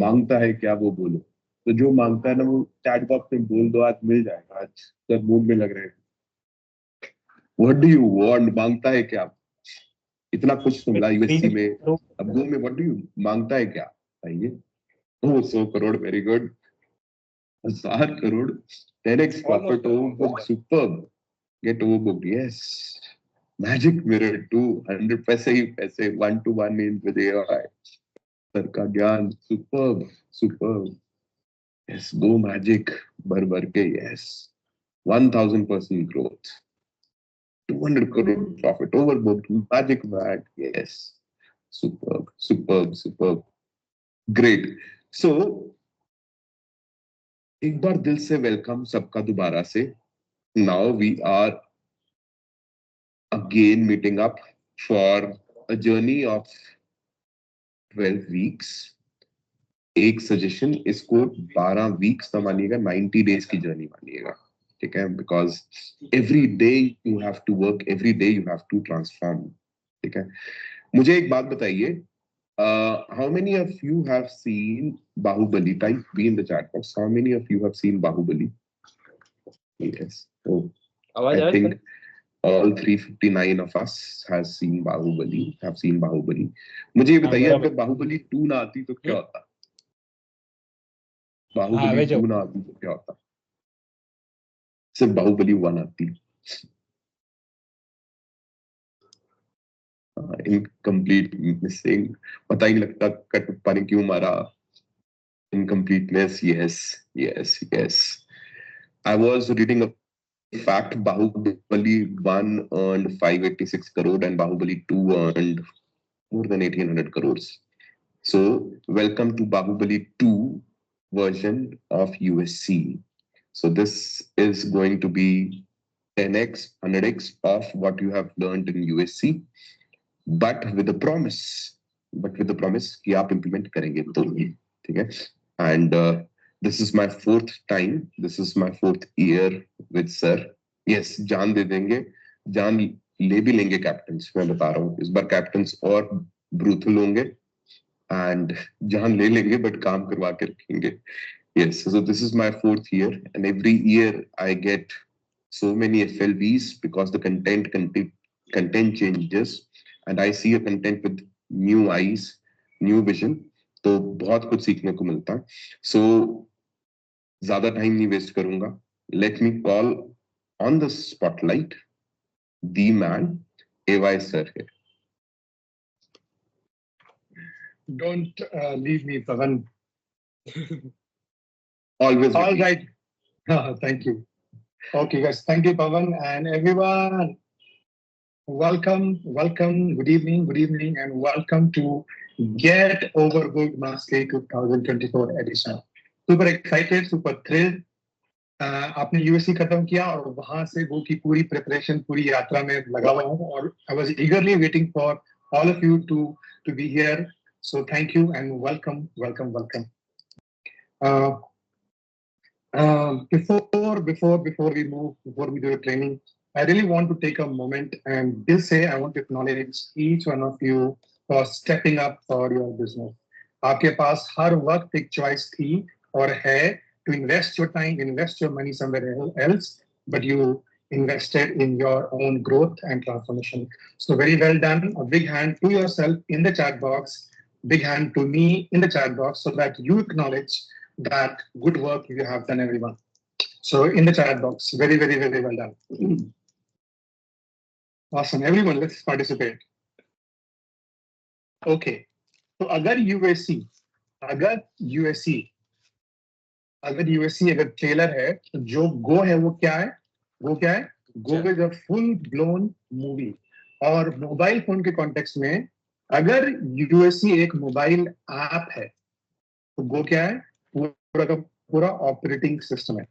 मांगता है क्या वो बोलो। तो जो मांगता है ना वो चैट बॉक्स में बोल दो, आज मिल जाएगा। आज सब मूड में लग रहे हैं। व्हाट डू यू वांट, मांगता है क्या? इतना कुछ तुम ला यूएससी में, अब गो में व्हाट डू यू मांगता है क्या? आइए। ओह 100 crore, very good. 1000 crore, 10x profit, overbooked, superb. Get overbooked, yes. Magic mirror 200 पैसे ही पैसे, 1-to-1 in with AI. Sir का ज्ञान, superb, superb. Yes, go magic, भर भर के, yes. 1000% growth. 200 crore profit, overbooked, magic bag, yes. Superb, superb, superb. Great. So, एक बार दिल से वेलकम सबका दोबारा से. Now we are again meeting up for a journey of 12 weeks. एक सजेशन, इसको 12 वीक्स ना मानिएगा, 90 डेज की जर्नी मानिएगा, ठीक है? Because every day you have to work, every day you have to transform, ठीक है? मुझे एक बात बताइए, how many of you have seen Baahubali? Type B in the chat box, how many of you have seen Baahubali? Yes, I think all 359 of us have seen Bahubali. मुझे ये बताइए, अगर बाहुबली 2 ना आती तो क्या होता? बाहुबली 2 ना आती तो क्या होता? सिर्फ बाहुबली 1 आती। इनकम्प्लीट मिसिंग, पता ही नहीं लगता कटप्पा ने क्यों मारा। Incompleteness, yes. I was reading a fact, Bahubali 1 earned 586 crore and Bahubali 2 earned more than 1800 crores. So, welcome to Bahubali 2 version of USC. So, this is going to be 10x, 100x of what you have learned in USC, but with a promise. कि आप implement करेंगे तो ही, ठीक है? And this is my 4th time. This is my 4th year with sir. Yes, जान दे देंगे, जान ले भी लेंगे कैप्टन्स, मैं बता रहा हूँ। इस बार कैप्टन्स और ब्रूथल होंगे and जान ले लेंगे बट काम करवा के रखेंगे. Yes, so this is my 4th year and every year I get so many FLVs because the content changes and I see a content with new eyes, new vision. तो बहुत कुछ सीखने को मिलता है. So ज्यादा टाइम नहीं waste करूंगा. Let me call on the spotlight the man, AY sir here. Don't leave me, Pavan. Always. All right. Thank you. Okay, guys. Thank you, Pavan, and everyone. Welcome. Good evening, and welcome to Get Overbooked Mastery 2024 edition. Super excited, super thrilled. आपने USC खत्म किया और वहां से वो की पूरी preparation, पूरी यात्रा में लगा हुआ हूँ और I was eagerly waiting for all of you to be here. So thank you and welcome. Before we do the training, I really want to take a moment and just say I want to acknowledge each one of you for stepping up for your business. आपके पास हर वक्त एक choice थी और है to invest your time, invest your money somewhere else, but you invested in your own growth and transformation. So very well done. A big hand to yourself in the chat box, big hand to me in the chat box so that you acknowledge that good work you have done, everyone. So in the chat box, very well done. Awesome, everyone, let's participate. Okay, so अगर USC अगर trailer है तो जो go है वो क्या है? Go is a full blown movie. और मोबाइल फोन के कॉन्टेक्स्ट में अगर USC एक मोबाइल ऐप है तो गो क्या है? पूरा का पूरा ऑपरेटिंग सिस्टम है.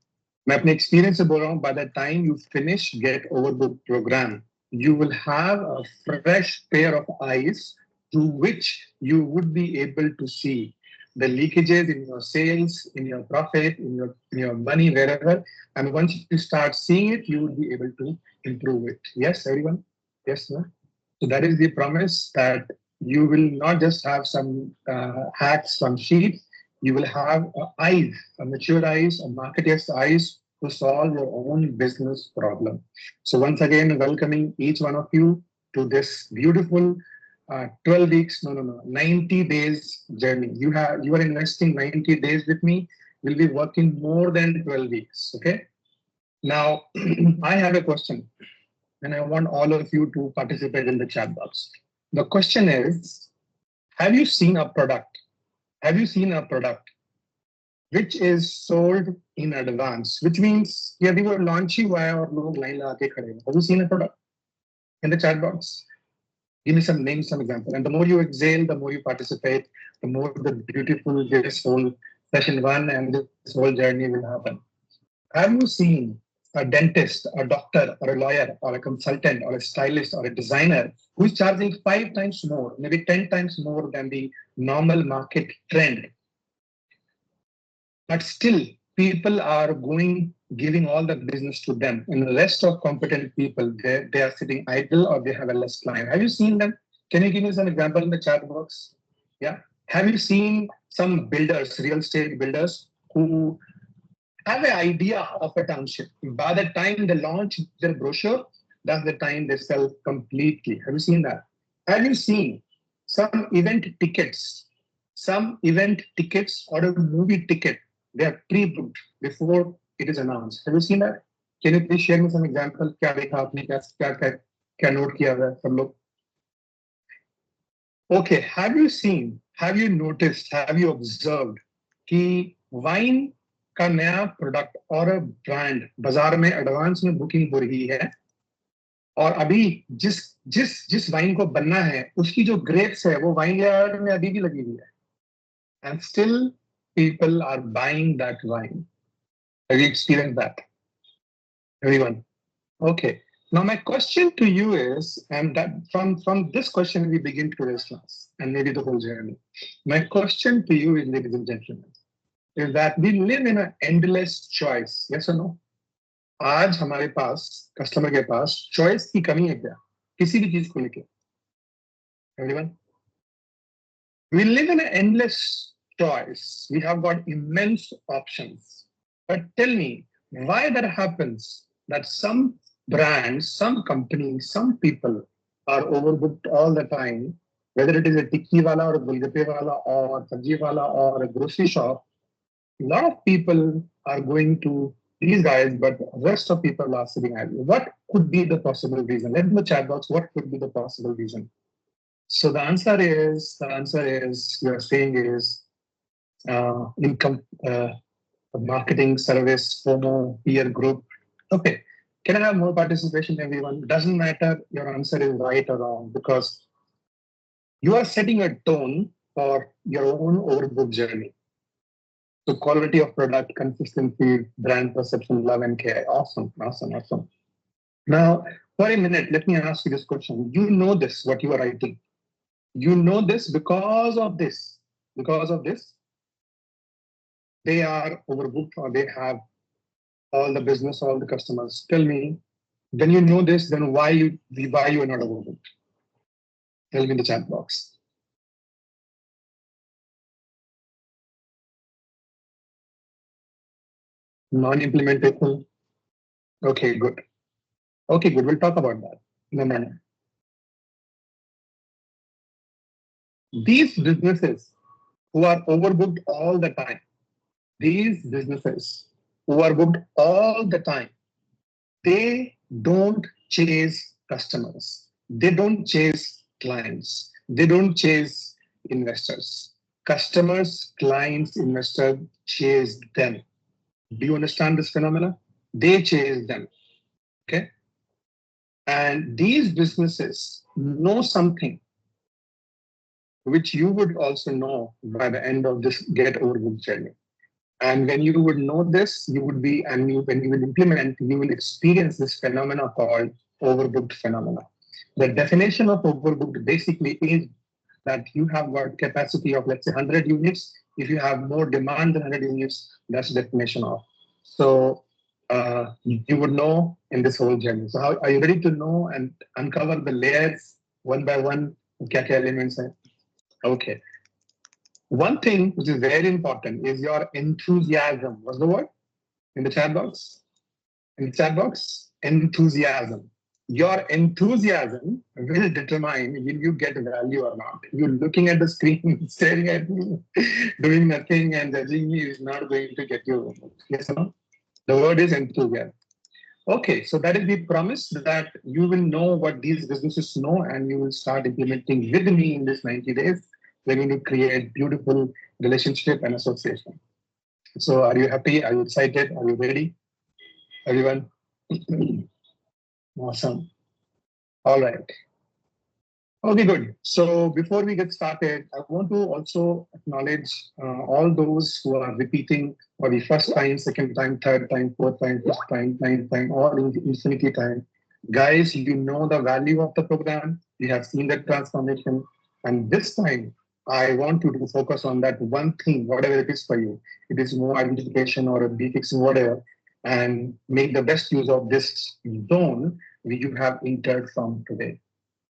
मैं अपने एक्सपीरियंस से बोल रहा हूँ, by the time you finish get overbook program, you will have a fresh pair of eyes through which you would be able to see the leakages in your sales, in your profit, in your money, wherever. And once you start seeing it, you will be able to improve it. Yes, everyone? Yes, sir? So that is the promise, that you will not just have some hacks, some sheets. You will have eyes, a mature eyes, a marketer's eyes to solve your own business problem. So once again, welcoming each one of you to this beautiful 12 weeks, no, 90 days journey. You are investing 90 days with me. We'll be working more than 12 weeks. Okay. Now, I have a question, and I want all of you to participate in the chat box. The question is, have you seen a product? Have you seen a product which is sold in advance? Which means, yeah, we were launching via or log line laake khade hain. Have you seen a product in the chat box? Give me some names, some example. And the more you exhale, the more you participate, the more the beautiful this whole session one and this whole journey will happen. Have you seen a dentist, a doctor, or a lawyer, or a consultant, or a stylist, or a designer who is charging 5 times more, maybe 10 times more than the normal market trend? But still, people are giving all the business to them, and the rest of competent people, they are sitting idle or they have a less client. Have you seen them? Can you give me some example in the chat box? Yeah. Have you seen some builders, real estate builders, who have an idea of a township? By the time they launch their brochure, that's the time they sell completely. Have you seen that? Have you seen some event tickets? Some event tickets or a movie ticket, they are pre-booked before it is announced. Have you seen that? Can you please share me some example? क्या देखा आपने, क्या note किया हुआ है सब लोग? Okay, have you seen, have you noticed, have you observed कि wine का नया प्रोडक्ट और ब्रांड बाजार में एडवांस में बुकिंग हो रही है, और अभी जिस जिस जिस वाइन को बनना है उसकी जो ग्रेप्स है वो वाइन यार्ड में अभी भी लगी हुई है, and still people are buying that wine. Have you experience that everyone? Okay, now my question to you is, and that from this question we begin today's class and maybe the whole journey. My question to you is, ladies and gentlemen, is that we live in an endless choice. Yes or no? आज हमारे पास customer के पास choice की कमी है क्या किसी भी चीज को लेके? Everyone, we live in an endless choice. We have got immense options. But tell me why that happens, that some brands, some companies, some people are overbooked all the time, whether it is a tikki wala or a golgappe wala or a sabji wala or a grocery shop. A lot of people are going to these guys, but the rest of people are sitting idle. What could be the possible reason? Let in the chat box, what could be the possible reason? So the answer is, you are saying is income, marketing, service, FOMO, peer group. Okay, can I have more participation, everyone? Doesn't matter your answer is right or wrong, because you are setting a tone for your own overbook journey. So quality of product, consistency, brand perception, love and care. Awesome. Now, for a minute, let me ask you this question. You know this, what you are writing. You know this because of this. Because of this, they are overbooked or they have all the business, all the customers. Tell me, when you know this, then why you are not overbooked? Tell me in the chat box. Non-implementation. Okay, good. We'll talk about that in a minute. These businesses who are overbooked all the time, they don't chase customers. They don't chase clients. They don't chase investors. Customers, clients, investors chase them. Do you understand this phenomena? They chase them. Okay. And these businesses know something which you would also know by the end of this get overbooked journey. And when you would know this, you would be, and when you will implement, you will experience this phenomena called overbooked phenomena. The definition of overbooked basically is that you have got capacity of, let's say, 100 units. If you have more demand than 100 units, that's the definition of. So you would know in this whole journey. So are you ready to know and uncover the layers one by one? Kya elements hai? Okay. One thing which is very important is your enthusiasm. What's the word in the chat box? In the chat box, enthusiasm. Your enthusiasm will determine will you get value or not. You're looking at the screen, staring at me, doing nothing, and judging me is not going to get you. Yes or no? The word is enthusiasm. Okay, so that is the promise that you will know what these businesses know and you will start implementing with me in this 90 days. We're going to create beautiful relationship and association. So are you happy? Are you excited? Are you ready? Everyone? Awesome. All right. Okay, good. So before we get started, I want to also acknowledge all those who are repeating for the first time, second time, third time, fourth time, fifth time, ninth time, or in infinity time. Guys, you know the value of the program. You have seen the transformation. And this time, I want you to focus on that one thing, whatever it is for you. It is more identification or a B fixing, whatever, and make the best use of this zone you have entered from today.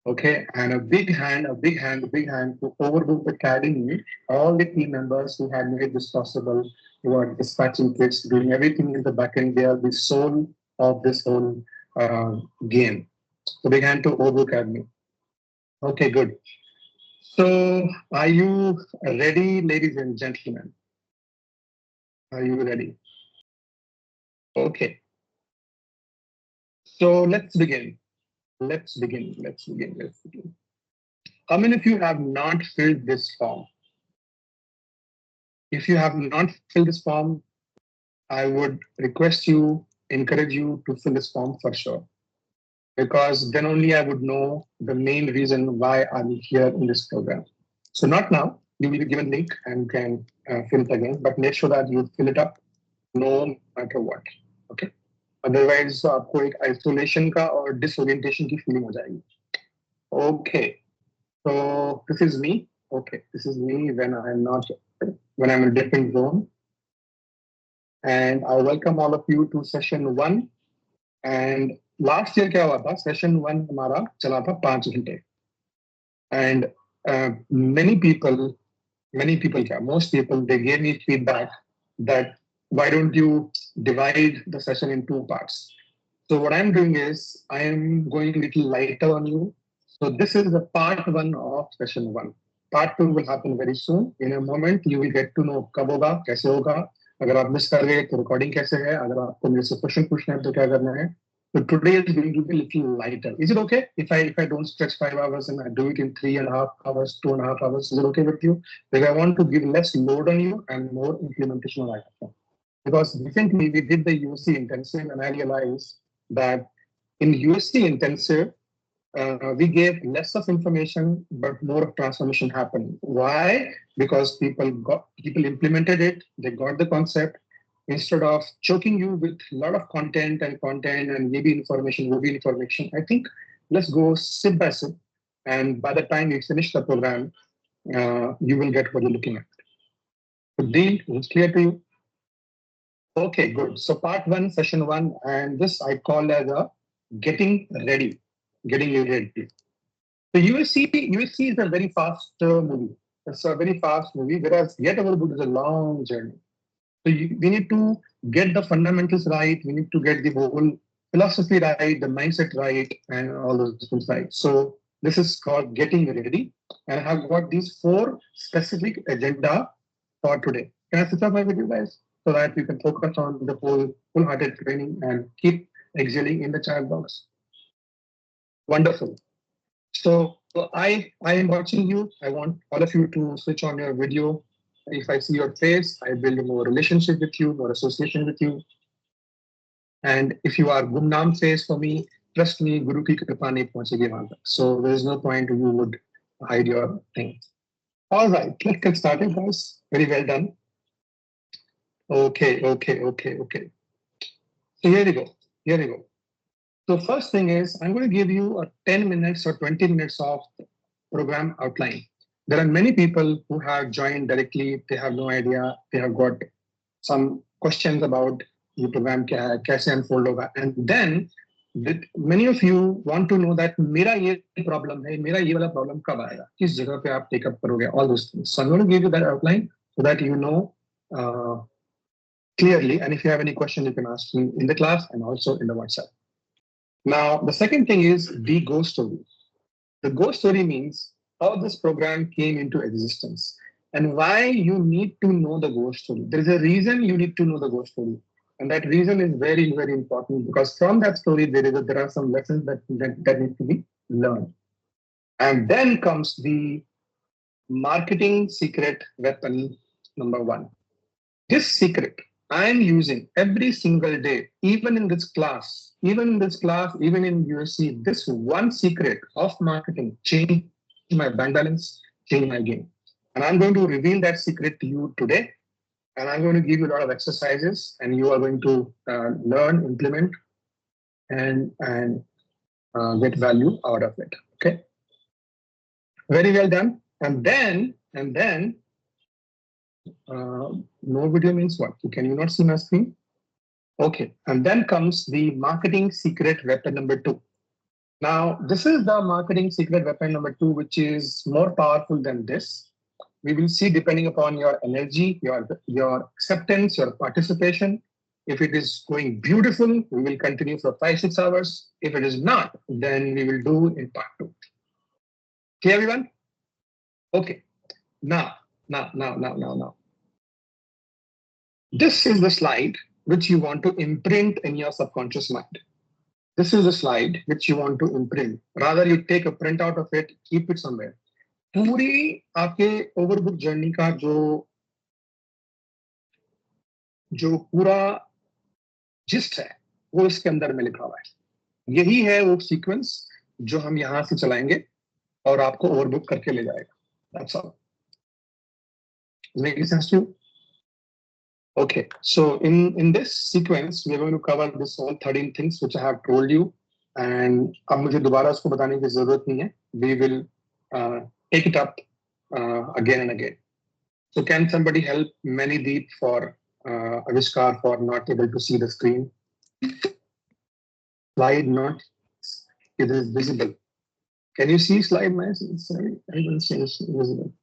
Okay, and a big hand, a big hand, a big hand to Overbook Academy, all the team members who have made this possible, who are dispatching kids, doing everything in the back end. They are the soul of this whole game. So big hand to Overbook Academy. Okay, good. So are you ready, ladies and gentlemen? Are you ready? Okay. So let's begin. Let's begin. Let's begin. Let's begin. How many of you have not filled this form? If you have not filled this form, I would request you, encourage you to fill this form for sure. Because then only I would know the main reason why I'm here in this program. So not now, you will be given link and can fill it again, but make sure that you fill it up no matter what. Okay. Otherwise, आपको एक isolation का और disorientation की feeling हो जाएगी. Okay. So this is me. Okay. This is me when I'm in a different zone. And I welcome all of you to session 1. And last year क्या हुआ था? Session 1 हमारा चला था 5 घंटे. And many people, most people, they gave me feedback that why don't you divide the session in 2 parts? So what I'm doing is I am going a little lighter on you. So this is the part 1 of session 1. Part 2 will happen very soon. In a moment, you will get to know कब होगा, कैसे होगा. अगर आप miss कर गए तो recording कैसे है, अगर आपको मेरे से क्वेश्चन पूछना है तो क्या करना है. So today is going to be a little lighter. Is it okay if I don't stretch 5 hours and I do it in 3.5 hours, 2.5 hours? Is it okay with you? Because I want to give less load on you and more implementation on iPhone. Because recently we did the USC intensive and I realized that in USC intensive, we gave less of information, but more of transformation happened. Why? Because people implemented it, they got the concept. Instead of choking you with a lot of content and maybe information, I think let's go sip by sip. And by the time you finish the program, you will get what you're looking at. So Dean, it's clear to you? Okay, good. So part 1, session 1, and this I call as a getting ready. Getting you ready. So USC is a very fast movie. It's a very fast movie, whereas Get Overbooked is a long journey. So we need to get the fundamentals right. We need to get the whole philosophy right, the mindset right, and all those things right. So this is called getting ready. And I have got these 4 specific agenda for today. Can I switch off my video, guys? So that you can focus on the full-hearted training and keep exhaling in the chat box. Wonderful. So I am watching you. I want all of you to switch on your video. If I see your face, I build more relationship with you, more association with you. And if you are Gumnam face for me, trust me, Guru ki kripa nahi pahunchegi wahan tak. So there is no point you would hide your thing. All right, let's get started, guys. Very well done. Okay. So here we go. So first thing is, I'm going to give you a 10 minutes or 20 minutes of program outline. There are many people who have joined directly. They have no idea. They have got some questions about the program, kaise unfold hoga. And then that many of you want to know that मेरा ये problem है, मेरा ये वाला problem कब आएगा, किस जगह पे आप take up करोगे, all those things. So I'm going to give you that outline so that you know clearly. And if you have any question, you can ask me in the class and also in the WhatsApp. Now, the second thing is the ghost story. The ghost story means how this program came into existence and why you need to know the ghost story. There is a reason you need to know the ghost story. And that reason is very, very important because from that story, there are some lessons that need to be learned. And then comes the marketing secret weapon number 1. This secret I am using every single day, even in this class, even in USC, this one secret of marketing changed my bank balance, changed my game. And I'm going to reveal that secret to you today. And I'm going to give you a lot of exercises, and you are going to learn, implement, and get value out of it. Okay. Very well done. And then, no video means what? Can you not see my screen? Okay. And then comes the marketing secret weapon number 2. Now, this is the marketing secret weapon number 2, which is more powerful than this. We will see, depending upon your energy, your acceptance, your participation. If it is going beautiful, we will continue for 5-6 hours. If it is not, then we will do in part 2. Okay, everyone? Okay. Now. This is the slide which you want to imprint in your subconscious mind. This is the slide which you want to imprint. Rather, you take a print out of it, keep it somewhere. पूरी आपके overbook journey का जो पूरा gist है वो इसके अंदर में लिखा हुआ है. यही है वो सीक्वेंस जो हम यहां से चलाएंगे और आपको ओवरबुक करके ले जाएगा. That's all. Make sense to you? Okay, so in this sequence we are going to cover this all 13 things which I have told you, and अब मुझे दोबारा उसको बताने की जरूरत नहीं है. We will take it up again and again. So can somebody help Manideep for Avishkar for not able to see the screen? Slide not, it is visible. Can you see slide? Everyone says visible.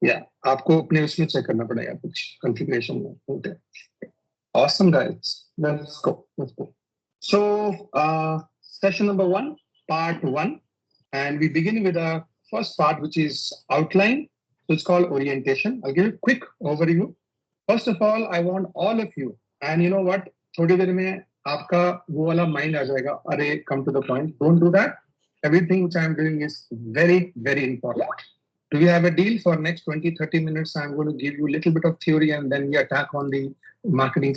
Yeah, आपको अपने उसमें check करना पड़ेगा कुछ configuration में होते हैं. Awesome guys, let's go. So session number 1, part 1, and we begin with the first part, which is outline. So it's called orientation. I'll give you a quick overview. First of all, I want all of you, and you know what? थोड़ी देर में आपका वो वाला mind आ जाएगा. अरे, come to the point. Don't do that. Everything which I am doing is very, very important. Do we have a deal for next 20-30 minutes? I'm going to give you a little bit of theory and then we attack on the marketing